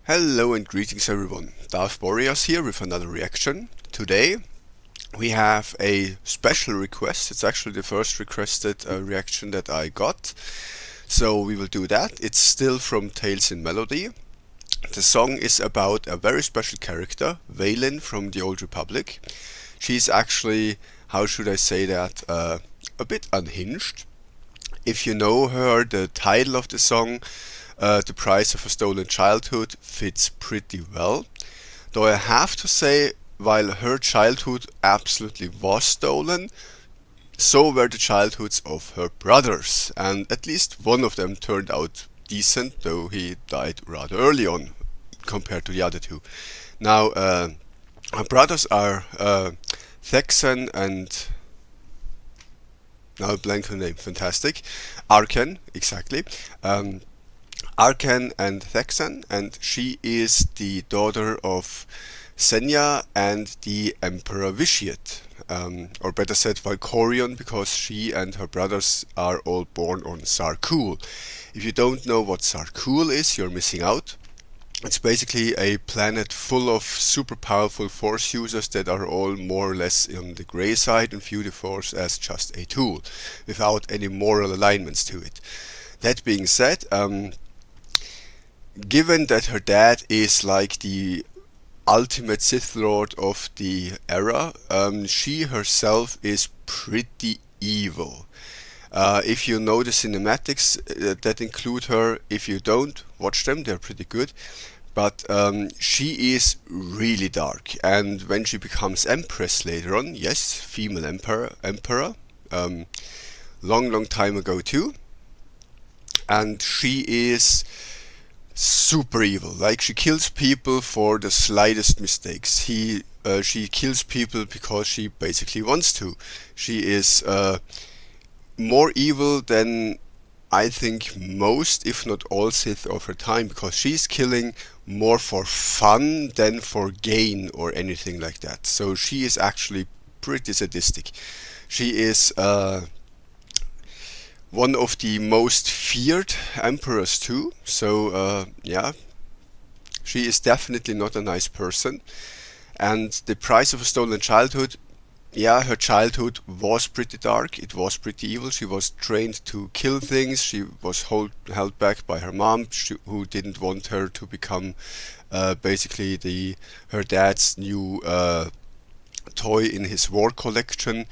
Hello and greetings everyone, Darth Boreas here with another reaction. Today we have a special request. It's actually the first requested reaction that I got, so we will do that. It's still from Tales in Melody. The song is about a very special character, Vaylin from the Old Republic. She's actually, how should I say that, a bit unhinged. If you know her, the title of the song, The Price of a Stolen Childhood, fits pretty well. Though I have to say, while her childhood absolutely was stolen, so were the childhoods of her brothers, and at least one of them turned out decent, though he died rather early on compared to the other two. Now, her brothers are Thexan and now I blank her name. Fantastic. Arken, exactly. Arken and Thexan, and she is the daughter of Senya and the Emperor Vitiate. Or better said, Valkorion, because she and her brothers are all born on Sarkul. If you don't know what Sarkul is, you're missing out. It's basically a planet full of super powerful force users that are all more or less on the grey side and view the force as just a tool, without any moral alignments to it. That being said, given that her dad is like the ultimate Sith Lord of the era, she herself is pretty evil. If you know the cinematics that include her, if you don't, watch them, they're pretty good. But she is really dark, and when she becomes Empress later on, yes, female emperor, long time ago too, and she is super evil. Like, she kills people for the slightest mistakes. She kills people because she basically wants to. She is more evil than I think most, if not all, Sith of her time, because she's killing more for fun than for gain or anything like that. So she is actually pretty sadistic. She is one of the most feared emperors too. So yeah, she is definitely not a nice person. And the price of a stolen childhood, yeah, her childhood was pretty dark, it was pretty evil. She was trained to kill things, she was held back by her mom, who didn't want her to become basically her dad's new toy in his war collection.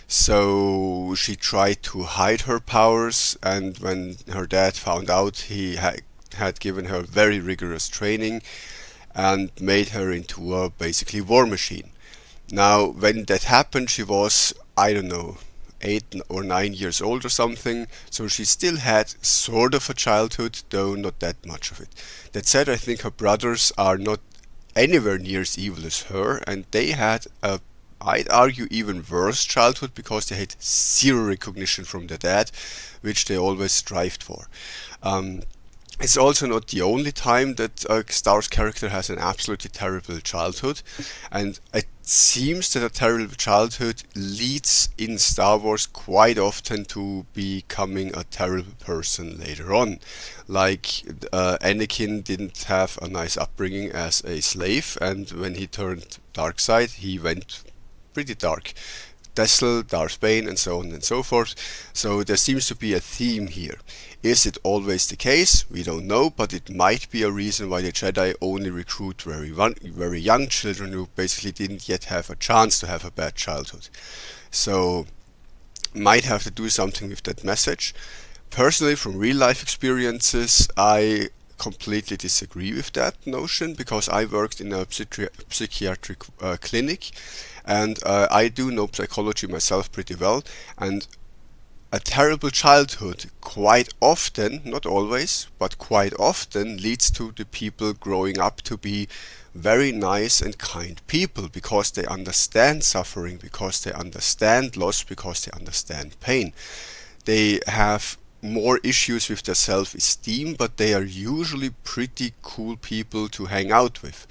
So she tried to hide her powers, and when her dad found out, he had given her very rigorous training and made her into a basically war machine. Now, when that happened, she was, I don't know, 8 or 9 years old or something, so she still had sort of a childhood, though not that much of it. That said, I think her brothers are not anywhere near as evil as her, and they had a, I'd argue, even worse childhood, because they had zero recognition from their dad, which they always strived for. It's also not the only time that a Star Wars character has an absolutely terrible childhood, and it seems that a terrible childhood leads in Star Wars quite often to becoming a terrible person later on. Like, Anakin didn't have a nice upbringing as a slave, and when he turned dark side, he went pretty dark. Dessel, Darth Bane, and so on and so forth. So there seems to be a theme here. Is it always the case? We don't know, but it might be a reason why the Jedi only recruit very young children who basically didn't yet have a chance to have a bad childhood. So might have to do something with that message. Personally, from real life experiences, I completely disagree with that notion, because I worked in a psychiatric clinic, and I do know psychology myself pretty well, and a terrible childhood quite often, not always, but quite often leads to the people growing up to be very nice and kind people, because they understand suffering, because they understand loss, because they understand pain. They have more issues with their self-esteem, but they are usually pretty cool people to hang out with.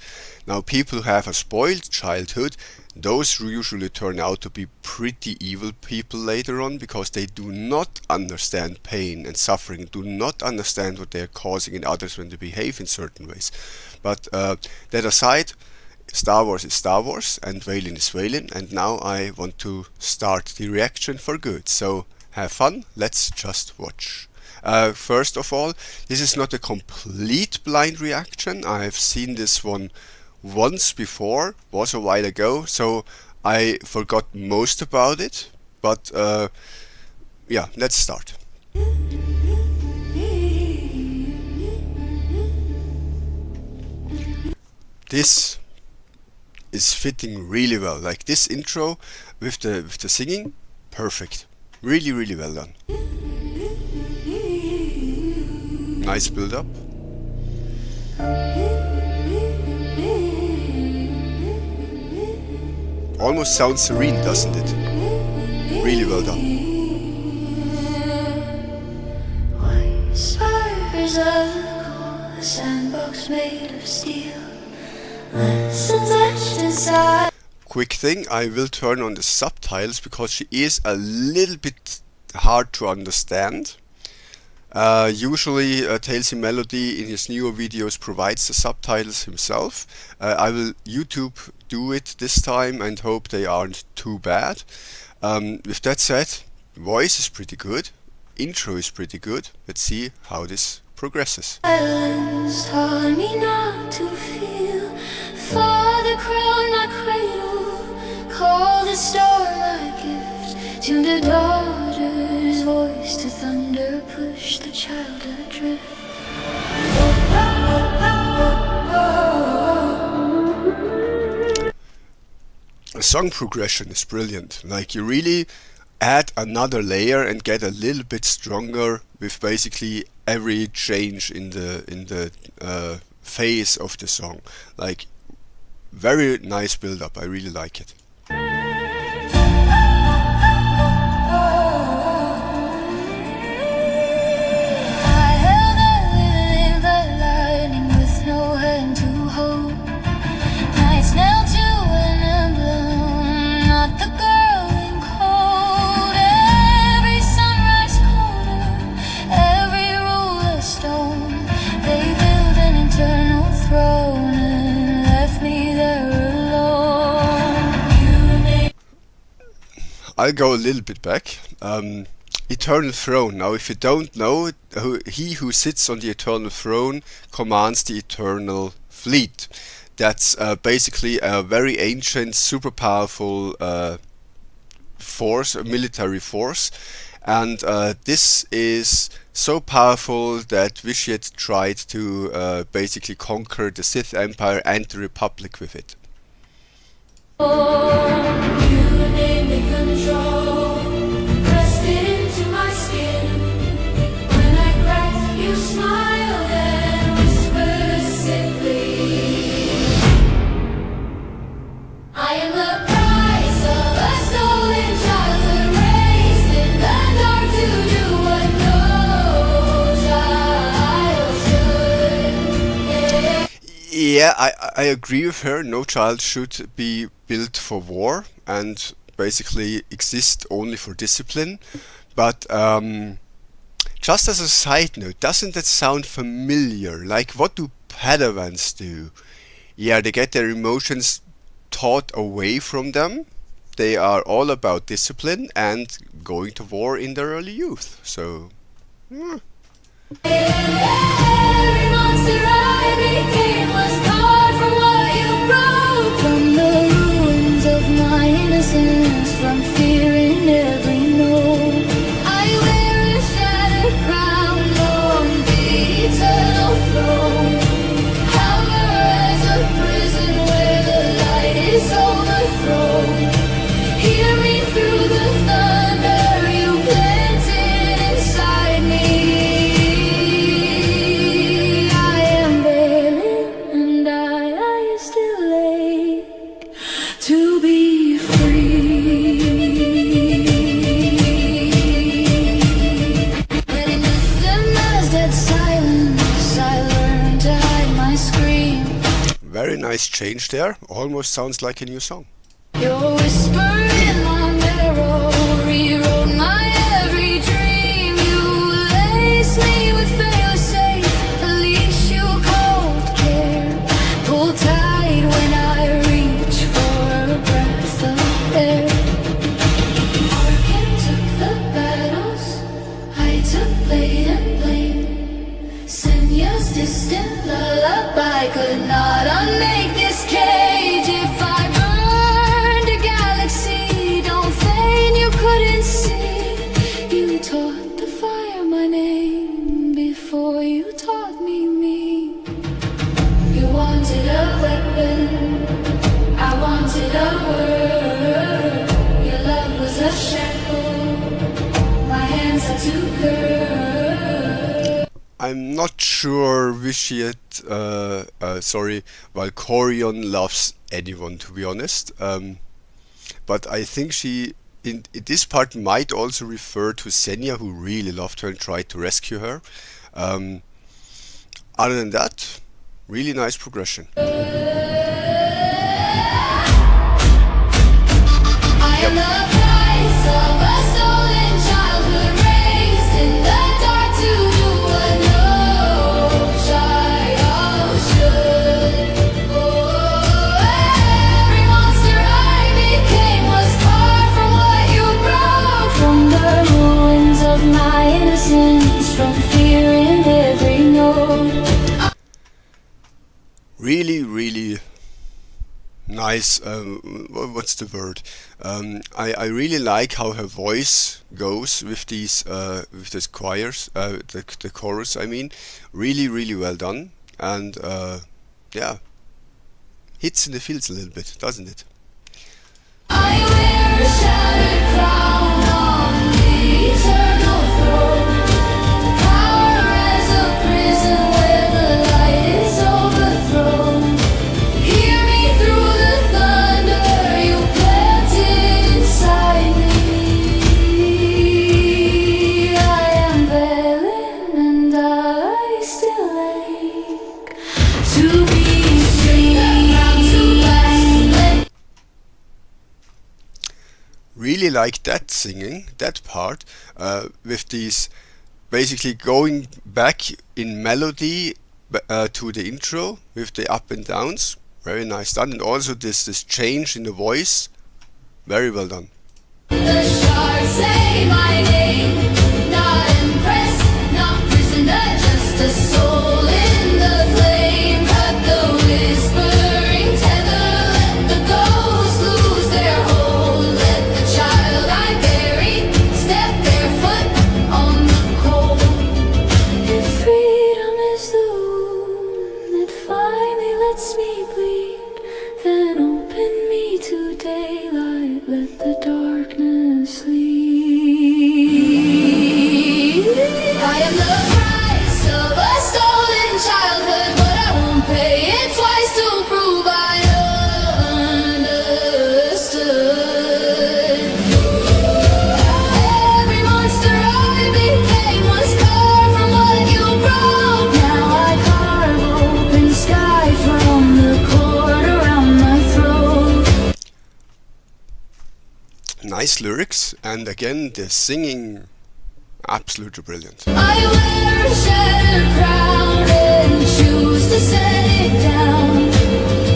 Now, people who have a spoiled childhood, those usually turn out to be pretty evil people later on, because they do not understand pain and suffering, do not understand what they are causing in others when they behave in certain ways. But that aside, Star Wars is Star Wars and Vaylin is Vaylin, and now I want to start the reaction for good. So have fun, let's just watch. First of all, this is not a complete blind reaction. I've seen this one once before, was a while ago, so I forgot most about it, but yeah, let's start. This is fitting really well, like this intro with the singing, perfect, really well done. Nice build up. Almost sounds serene, doesn't it? Really well done. White spires of gold, a sandbox made of steel, lessons etched inside. Quick thing, I will turn on the subtitles because she is a little bit hard to understand. Usually Talesy Melody in his newer videos provides the subtitles himself. I will YouTube do it this time and hope they aren't too bad. With that said, voice is pretty good, intro is pretty good. Let's see how this progresses. Silence taught me not to feel. Father crowned my cradle, called the storm my gift, tuned a daughter's voice to thunder, pushed the child adrift. The song progression is brilliant. Like, you really add another layer and get a little bit stronger with basically every change in the phase of the song. Like, very nice build up. I really like it. I'll go a little bit back. Eternal throne. Now, if you don't know, he who sits on the eternal throne commands the eternal fleet. That's basically a very ancient, super powerful force, a military force. And this is so powerful that Vitiate tried to basically conquer the Sith Empire and the Republic with it. Yeah, I agree with her. No child should be built for war and basically exist only for discipline. But just as a side note, doesn't that sound familiar? Like, what do Padawans do? Yeah, they get their emotions taught away from them. They are all about discipline and going to war in their early youth. So, Every monster I became was carved from what you broke, from the ruins of my innocence, from fear in every note. I wear a shattered crown on the eternal throne. Power as a prison where the light is overthrown. Hear me through the thunder you planted inside me. I am Vaylin. Very nice change there. Almost sounds like a new song. Your whisper in my mirror rewrote my every dream. You lace me with fail-safe, a leash you called care. Pull tight when I reach for a breath of air. Arkin took the battles, I took blade and blame. Senya's distant lullaby could not unmake this cage. If I burned a galaxy, don't feign you couldn't see. You taught the fire my name before you taught me. You wanted a weapon, I wanted a word. Your love was a shackle, my hands had to curb. I'm not sure Valkorion loves anyone, to be honest. But I think she, in this part, might also refer to Senya, who really loved her and tried to rescue her. Other than that, really nice progression. I am the price of a stolen childhood, raised in the dark to do what no child should. Oh, every monster I became was carved from what you broke, from the ruins of my innocence, from fear in every note. Really, really nice. What's the word? I really like how her voice goes with these choirs, the chorus. I mean, really, really well done, and yeah, hits in the fields a little bit, doesn't it? I wear a shattered crown on the eternal throne. Power as a prison where the light is overthrown. Hear me through the thunder you planted inside me. I am Vaylin and I still ache to be free. Really like that singing, that part, with these basically going back in melody to the intro with the up and downs. Very nice done, and also this change in the voice, very well done. The shards say my name, not impressed, not prisoner, just a soul in the flame. Cut the whispering tether, let the ghosts lose their hold. Let the child I buried step barefoot on the cold. If freedom is the wound that finally lets me bleed, then open me to daylight, let the darkness lead. I am the price of a stolen childhood, but I won't pay it twice to prove I understood. Every monster I became was carved from what you broke. Now I carve open sky from the cord around my throat. Nice lyrics, and again the singing, absolutely brilliant. I wear a shattered crown and choose to set it down.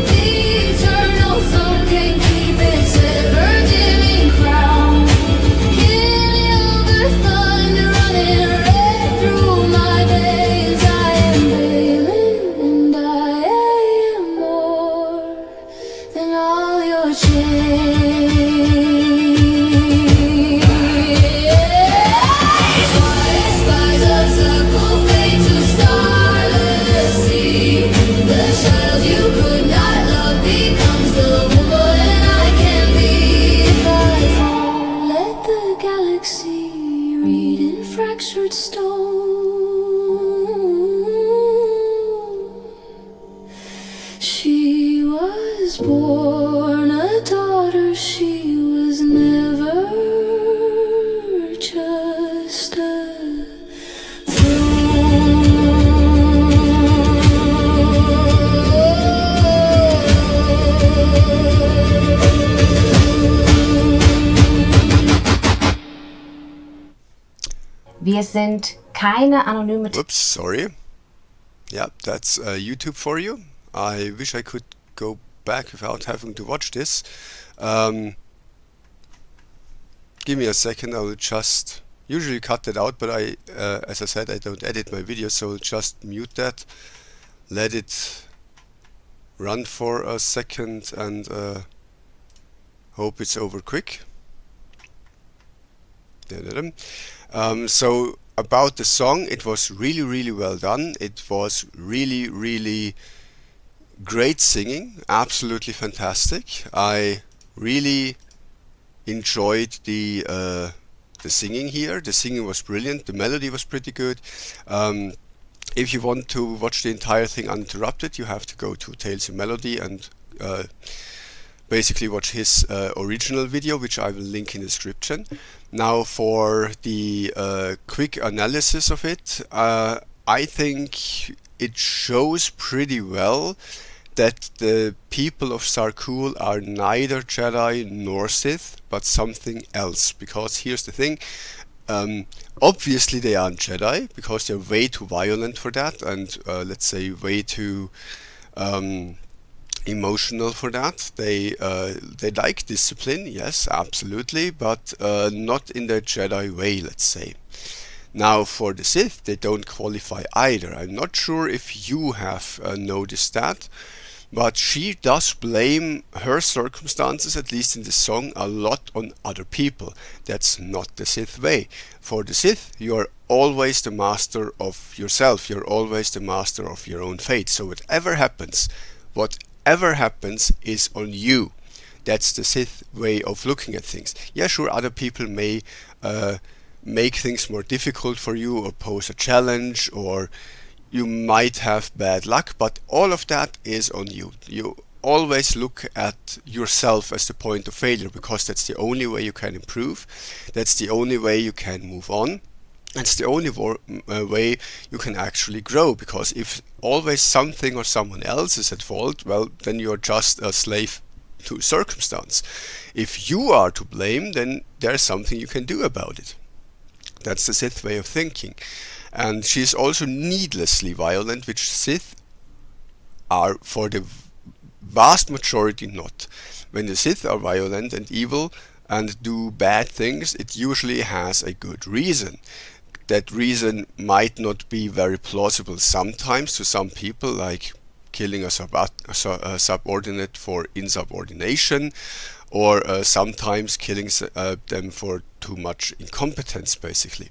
The eternal throne can keep its ever-dimming crown. Hear me over thunder running red through my veins. I am Vaylin and I am more than all your chains. Spies of circle fade to starless sea. The child you could not love becomes the woman I can be. If I fall, let the galaxy read in fractured stone. She was born a daughter, she was never just a throne. Wir sind keine anonyme... Whoops, sorry. Yeah, that's YouTube for you. I wish I could go back without having to watch this. Give me a second, I will just usually cut that out, but as I said, I don't edit my videos, so I'll just mute that, let it run for a second, and hope it's over quick. So about the song, it was really well done. It was really great singing, absolutely fantastic. I really enjoyed the singing here. The singing was brilliant. The melody was pretty good. If you want to watch the entire thing uninterrupted, you have to go to Tales in Melody and basically watch his original video, which I will link in the description. Now for the quick analysis of it, I think it shows pretty well that the people of Sarkul are neither Jedi nor Sith, but something else. Because here's the thing, obviously they aren't Jedi, because they're way too violent for that, and let's say way too emotional for that. They like discipline, yes, absolutely, but not in the Jedi way, let's say. Now for the Sith, they don't qualify either. I'm not sure if you have noticed that, but she does blame her circumstances, at least in the song, a lot on other people. That's not the Sith way. For the Sith, you're always the master of yourself. You're always the master of your own fate. So whatever happens is on you. That's the Sith way of looking at things. Yeah, sure, other people may make things more difficult for you, or pose a challenge, or you might have bad luck, but all of that is on you. You always look at yourself as the point of failure, because that's the only way you can improve. That's the only way you can move on. It's the only way you can actually grow, because if always something or someone else is at fault, well, then you're just a slave to circumstance. If you are to blame, then there's something you can do about it. That's the Sith way of thinking. And she's also needlessly violent, which Sith are, for the vast majority, not. When the Sith are violent and evil and do bad things, it usually has a good reason. That reason might not be very plausible sometimes to some people, like killing a subordinate for insubordination, or sometimes killing them for too much incompetence, basically.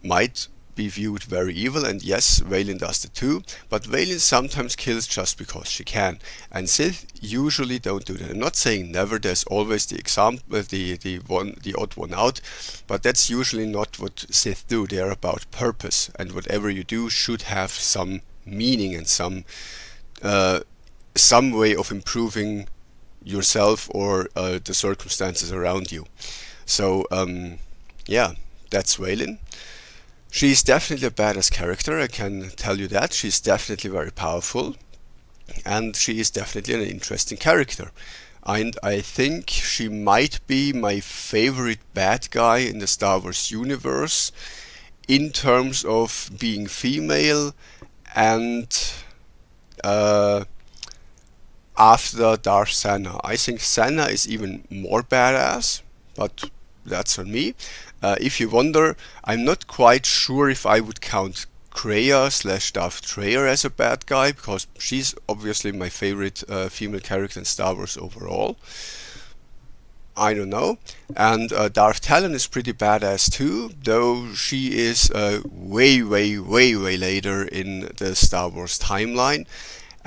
Might be viewed very evil, and yes, Vaylin does it too, but Vaylin sometimes kills just because she can, and Sith usually don't do that. I'm not saying never, there's always the example, the odd one out, but that's usually not what Sith do. They're about purpose, and whatever you do should have some meaning and some way of improving yourself or the circumstances around you. So yeah, that's Vaylin. She's definitely a badass character, I can tell you that. She's definitely very powerful, and she is definitely an interesting character. And I think she might be my favorite bad guy in the Star Wars universe in terms of being female, and after Darth Sana. I think Sana is even more badass, but that's on me. If you wonder, I'm not quite sure if I would count Kreia/Darth Traitor as a bad guy, because she's obviously my favorite female character in Star Wars overall. I don't know. And Darth Talon is pretty badass too, though she is way later in the Star Wars timeline.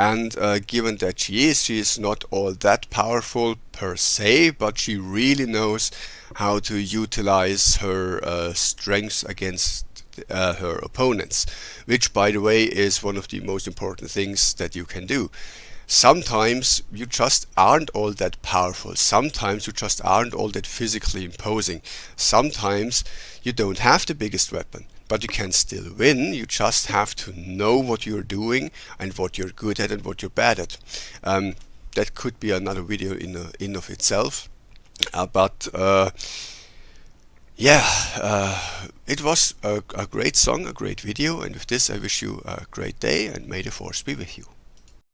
And given that she is not all that powerful per se, but she really knows how to utilize her strengths against her opponents, which, by the way, is one of the most important things that you can do. Sometimes you just aren't all that powerful. Sometimes you just aren't all that physically imposing. Sometimes you don't have the biggest weapon, but you can still win. You just have to know what you're doing and what you're good at and what you're bad at. That could be another video in of itself. Yeah, it was a great song, a great video, and with this I wish you a great day and may the force be with you.